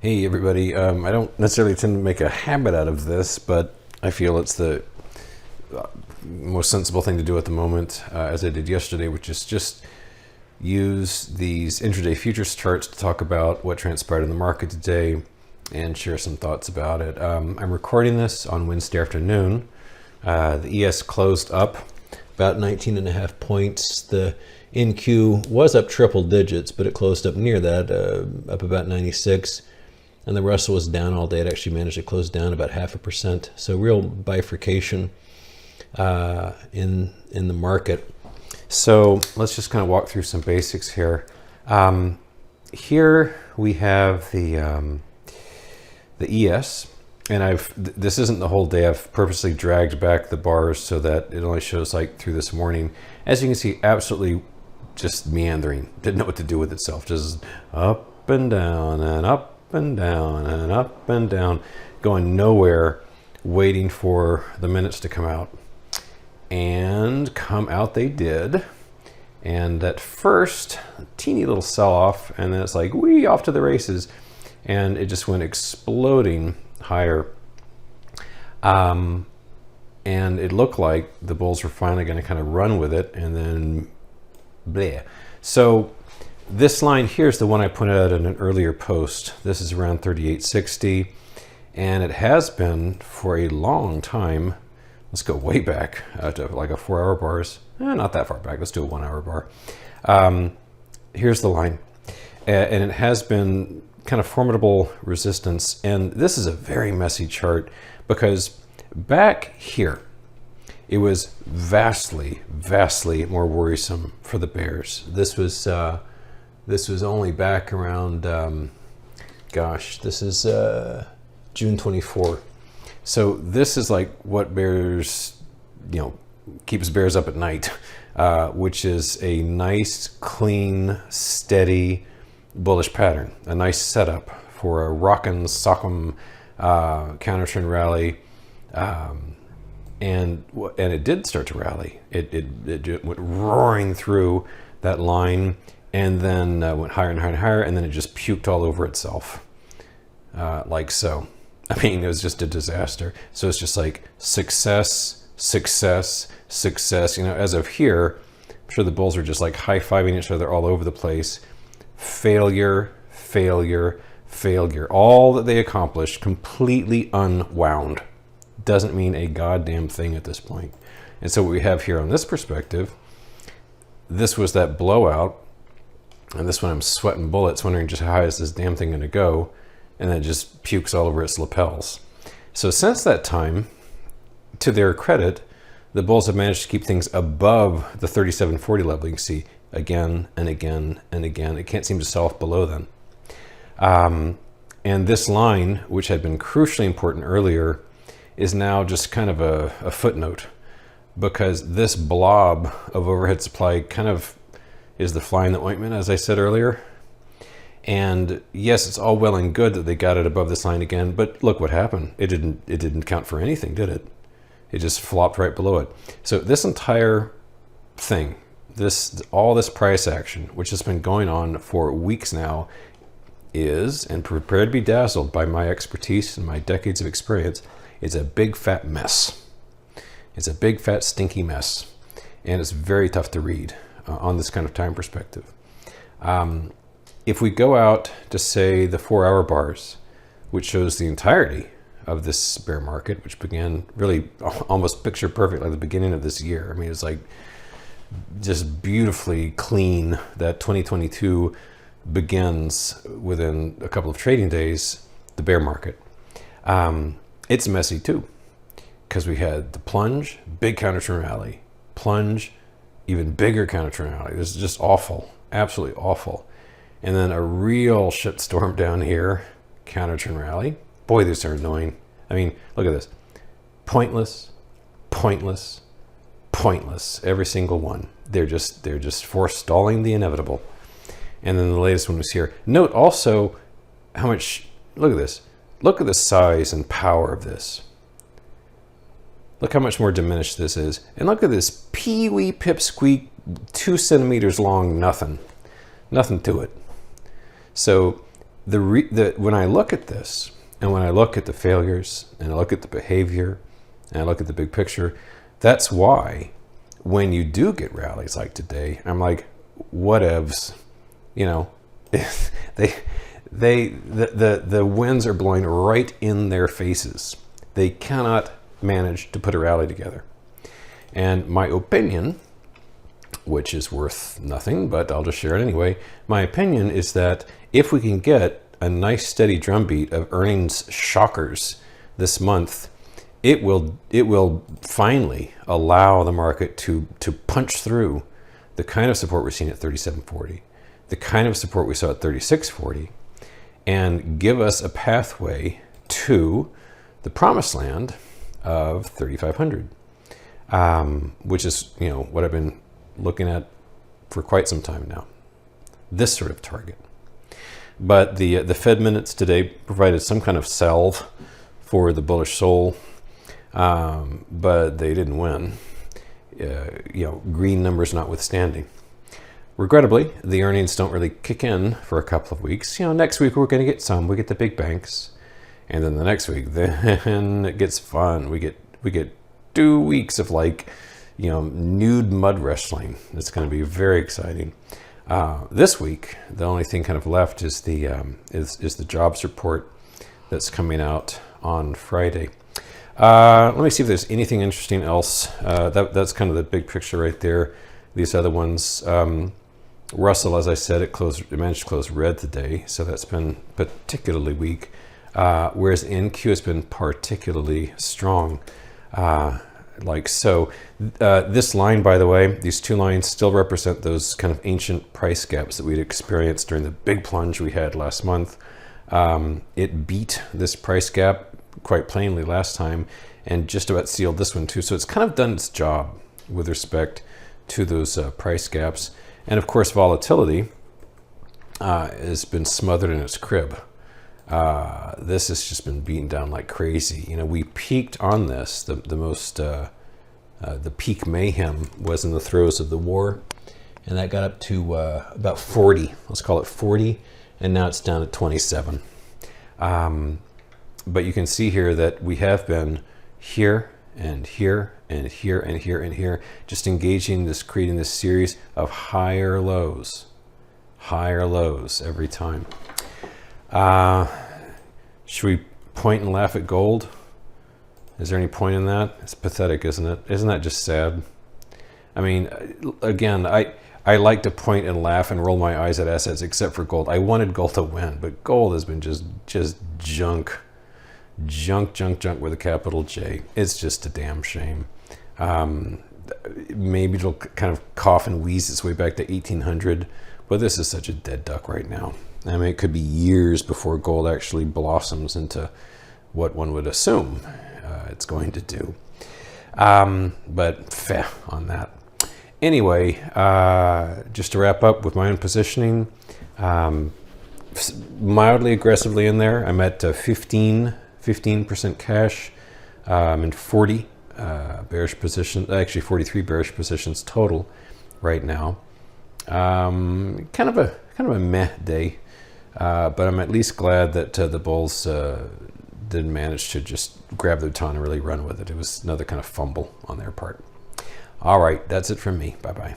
Hey everybody, I don't necessarily tend to make a habit out of this, but I feel it's the most sensible thing to do at the moment, as I did yesterday, which is just use these intraday futures charts to talk about what transpired in the market today and share some thoughts about it. I'm recording this on Wednesday afternoon. The ES closed up about 19.5 points. The NQ was up triple digits, but it closed up near that, up about 96. And the Russell was down all day. It actually managed to close down about 0.5%. So real bifurcation in the market. So let's just kind of walk through some basics here. Here we have the ES, and this isn't the whole day. I've purposely dragged back the bars so that it only shows like through this morning. As you can see, absolutely just meandering. Didn't know what to do with itself. Just up and down and up and down and up and down, going nowhere, waiting for the minutes to come out. And come out they did. And at first, a teeny little sell-off, and then it's like, whee, off to the races. And it just went exploding higher. And it looked like the bulls were finally going to kind of run with it, and then bleh. So this line here is the one I pointed out in an earlier post. This is around 38.60, and it has been for a long time. Let's go way back to like a 4-hour bars. Not that far back. Let's do a 1-hour bar. Here's the line, and it has been kind of formidable resistance. And this is a very messy chart because back here, it was vastly, vastly more worrisome for the bears. This was only back around, this is June 24. So this is like what bears, keeps bears up at night, which is a nice, clean, steady, bullish pattern. A nice setup for a rockin' sock'em counter trend rally. And it did start to rally. It went roaring through that line, and then went higher and higher and higher, and then it just puked all over itself, like so. I mean, it was just a disaster. So it's just like success, success, success. As of here, I'm sure the bulls are just like high-fiving each other all over the place. Failure, failure, failure. All that they accomplished completely unwound. Doesn't mean a goddamn thing at this point. And so what we have here on this perspective, this was that blowout. And this one I'm sweating bullets, wondering just how high is this damn thing going to go, and then it just pukes all over its lapels. So since that time, to their credit, the bulls have managed to keep things above the 37.40 level. You can see again and again and again. It can't seem to sell off below then. And this line, which had been crucially important earlier, is now just kind of a footnote, because this blob of overhead supply kind of is the fly in the ointment, as I said earlier. And yes, it's all well and good that they got it above this line again, but look what happened. It didn't count for anything, did it? It just flopped right below it. So this entire thing, all this price action, which has been going on for weeks now, is, and prepare to be dazzled by my expertise and my decades of experience, it's a big fat mess. It's a big fat stinky mess, and it's very tough to read on this kind of time perspective. If we go out to say the 4-hour bars, which shows the entirety of this bear market, which began really almost picture perfect like the beginning of this year. I mean, it's like just beautifully clean that 2022 begins within a couple of trading days, the bear market. It's messy too, because we had the plunge, big counter trend rally, plunge, even bigger counter trend rally. This is just awful, absolutely awful. And then a real shitstorm down here, counter trend rally. Boy, these are annoying. I mean, look at this. Pointless, pointless, pointless. Every single one. They're just forestalling the inevitable. And then the latest one was here. Note also how much, look at this. Look at the size and power of this. Look how much more diminished this is. And look at this pee-wee pipsqueak, 2 centimeters long, nothing to it. So when I look at this, and when I look at the failures, and I look at the behavior, and I look at the big picture, that's why when you do get rallies like today, I'm like, whatevs, you know, the winds are blowing right in their faces. They cannot manage to put a rally together. And my opinion, which is worth nothing, but I'll just share it anyway. My opinion is that if we can get a nice steady drumbeat of earnings shockers this month, it will finally allow the market to punch through the kind of support we're seeing at 37.40, the kind of support we saw at 36.40, and give us a pathway to the promised land of 3,500, which is, you know, what I've been looking at for quite some time now. This sort of target. But the Fed minutes today provided some kind of salve for the bullish soul, but they didn't win. You know, green numbers notwithstanding. Regrettably, the earnings don't really kick in for a couple of weeks. You know, next week we're going to get some. We get the big banks, and then the next week, then it gets fun. We get 2 weeks of, like, you know, nude mud wrestling. It's going to be very exciting. This week, the only thing kind of left is the jobs report that's coming out on Friday. Let me see if there's anything interesting else. That's kind of the big picture right there. These other ones, Russell, as I said, it managed to close red today, so that's been particularly weak. Whereas NQ has been particularly strong. Like so. This line, by the way, these two lines still represent those kind of ancient price gaps that we'd experienced during the big plunge we had last month. It beat this price gap quite plainly last time and just about sealed this one too. So it's kind of done its job with respect to those price gaps. And of course, volatility has been smothered in its crib. This has just been beaten down like crazy. You know, we peaked on this. The peak mayhem was in the throes of the war, and that got up to about 40. Let's call it 40, and now it's down at 27. But you can see here that we have been here and here and here and here and here, just engaging this, creating this series of higher lows every time. Should we point and laugh at gold? Is there any point in that? It's pathetic, isn't it? Isn't that just sad? I mean, again, I like to point and laugh and roll my eyes at assets except for gold. I wanted gold to win, but gold has been just junk with a capital J. It's just a damn shame. Maybe it'll kind of cough and wheeze its way back to 1800, but this is such a dead duck right now. I mean, it could be years before gold actually blossoms into what one would assume it's going to do. But fair on that. Anyway, just to wrap up with my own positioning, mildly aggressively in there. I'm at 15% cash. I'm in 40 bearish positions, actually 43 bearish positions total right now. Kind of a meh day. But I'm at least glad that the bulls didn't manage to just grab the baton and really run with it. It was another kind of fumble on their part. All right, that's it from me. Bye-bye.